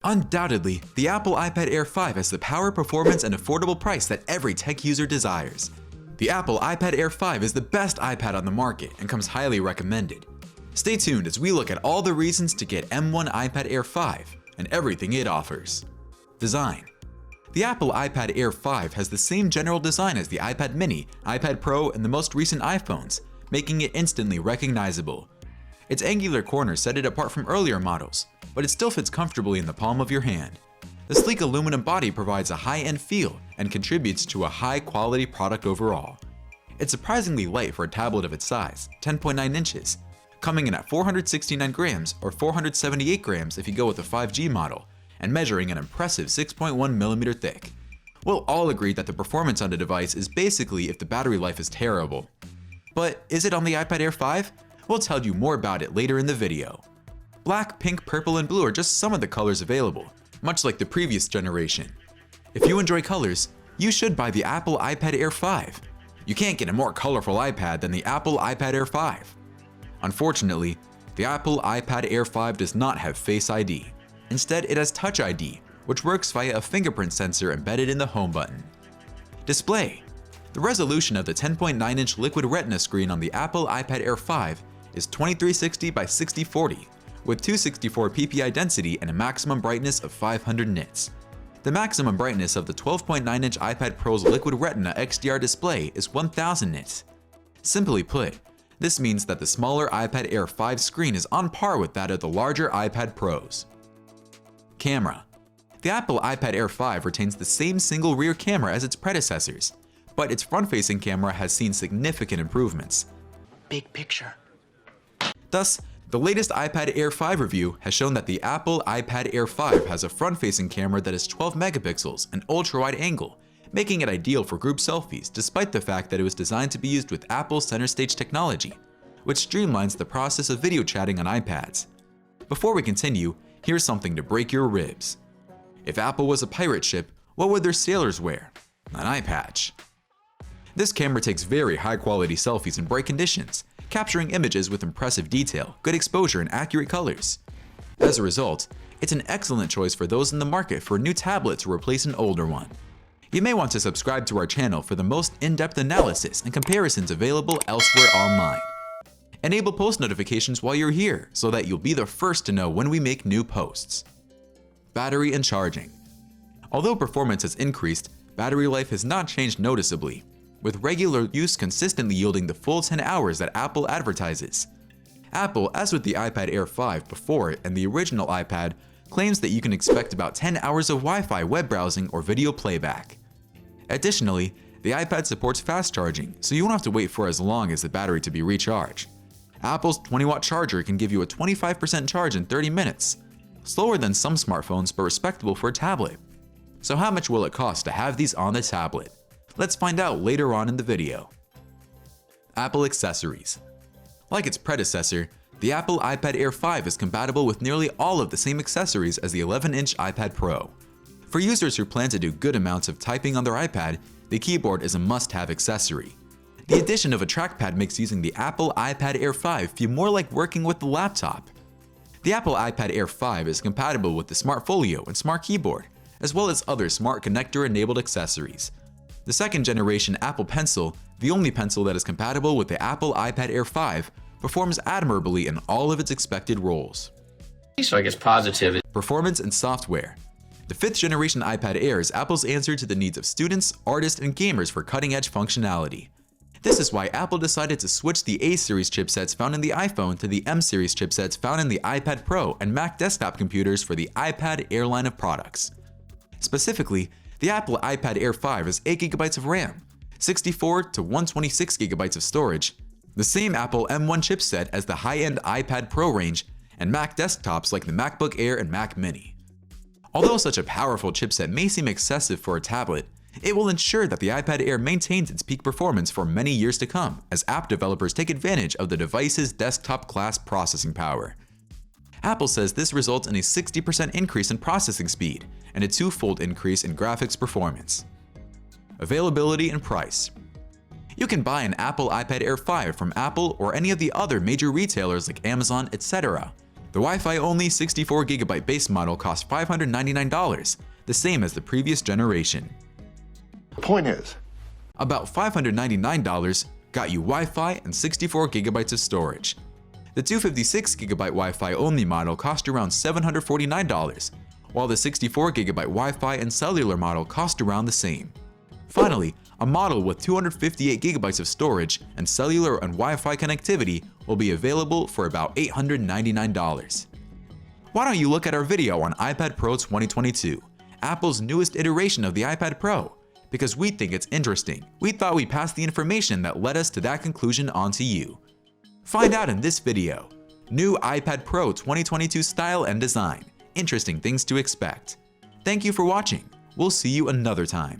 Undoubtedly, the Apple iPad Air 5 has the power, performance, and affordable price that every tech user desires. The Apple iPad Air 5 is the best iPad on the market and comes highly recommended. Stay tuned as we look at all the reasons to get M1 iPad Air 5 and everything it offers. Design. The Apple iPad Air 5 has the same general design as the iPad mini, iPad Pro, and the most recent iPhones, making it instantly recognizable. Its angular corners set it apart from earlier models, but it still fits comfortably in the palm of your hand. The sleek aluminum body provides a high-end feel and contributes to a high-quality product overall. It's surprisingly light for a tablet of its size, 10.9 inches, coming in at 469 grams or 478 grams if you go with the 5G model, and measuring an impressive 6.1 millimeter thick. We'll all agree that the performance on the device is basically if the battery life is terrible. But is it on the iPad Air 5? We'll tell you more about it later in the video. Black, pink, purple, and blue are just some of the colors available, much like the previous generation. If you enjoy colors, you should buy the Apple iPad Air 5. You can't get a more colorful iPad than the Apple iPad Air 5. Unfortunately, the Apple iPad Air 5 does not have Face ID. Instead, it has Touch ID, which works via a fingerprint sensor embedded in the home button. Display. The resolution of the 10.9-inch Liquid Retina screen on the Apple iPad Air 5 is 2360 by 6040, with 264 ppi density and a maximum brightness of 500 nits. The maximum brightness of the 12.9-inch iPad Pro's Liquid Retina XDR display is 1000 nits. Simply put, this means that the smaller iPad Air 5 screen is on par with that of the larger iPad Pros. Camera. The Apple iPad Air 5 retains the same single rear camera as its predecessors, but its front-facing camera has seen significant improvements. Big picture. Thus, the latest iPad Air 5 review has shown that the Apple iPad Air 5 has a front-facing camera that is 12 megapixels and ultra-wide angle, making it ideal for group selfies despite the fact that it was designed to be used with Apple's Center Stage technology, which streamlines the process of video chatting on iPads. Before we continue, here's something to break your ribs. If Apple was a pirate ship, what would their sailors wear? An eye patch. This camera takes very high-quality selfies in bright conditions, capturing images with impressive detail, good exposure, and accurate colors. As a result, it's an excellent choice for those in the market for a new tablet to replace an older one. You may want to subscribe to our channel for the most in-depth analysis and comparisons available elsewhere online. Enable post notifications while you're here so that you'll be the first to know when we make new posts. Battery and charging. Although performance has increased, battery life has not changed noticeably, with regular use consistently yielding the full 10 hours that Apple advertises. Apple, as with the iPad Air 5 before it and the original iPad, claims that you can expect about 10 hours of Wi-Fi web browsing or video playback. Additionally, the iPad supports fast charging, so you won't have to wait for as long as the battery to be recharged. Apple's 20-watt charger can give you a 25% charge in 30 minutes, slower than some smartphones but respectable for a tablet. So how much will it cost to have these on the tablet? Let's find out later on in the video. Apple accessories. Like its predecessor, the Apple iPad Air 5 is compatible with nearly all of the same accessories as the 11-inch iPad Pro. For users who plan to do good amounts of typing on their iPad, the keyboard is a must-have accessory. The addition of a trackpad makes using the Apple iPad Air 5 feel more like working with the laptop. The Apple iPad Air 5 is compatible with the Smart Folio and Smart Keyboard, as well as other smart connector-enabled accessories. The second-generation Apple Pencil, the only pencil that is compatible with the Apple iPad Air 5, performs admirably in all of its expected roles. So I guess positive. Performance and software. The 5th-generation iPad Air is Apple's answer to the needs of students, artists, and gamers for cutting-edge functionality. This is why Apple decided to switch the A-series chipsets found in the iPhone to the M-series chipsets found in the iPad Pro and Mac desktop computers for the iPad Air line of products. Specifically, the Apple iPad Air 5 has 8GB of RAM, 64 to 126GB of storage, the same Apple M1 chipset as the high-end iPad Pro range, and Mac desktops like the MacBook Air and Mac Mini. Although such a powerful chipset may seem excessive for a tablet, it will ensure that the iPad Air maintains its peak performance for many years to come as app developers take advantage of the device's desktop-class processing power. Apple says this results in a 60% increase in processing speed and a 2-fold increase in graphics performance. Availability and price. You can buy an Apple iPad Air 5 from Apple or any of the other major retailers like Amazon, etc. The Wi-Fi only 64GB base model costs $599, the same as the previous generation. The point is, About $599 got you Wi-Fi and 64GB of storage. The 256GB Wi-Fi only model cost around $749, while the 64GB Wi-Fi and cellular model cost around the same. Finally, a model with 258GB of storage and cellular and Wi-Fi connectivity will be available for about $899. Why don't you look at our video on iPad Pro 2022, Apple's newest iteration of the iPad Pro? Because we think it's interesting. We thought we'd pass the information that led us to that conclusion on to you. Find out in this video. New iPad Pro 2022 style and design. Interesting things to expect. Thank you for watching. We'll see you another time.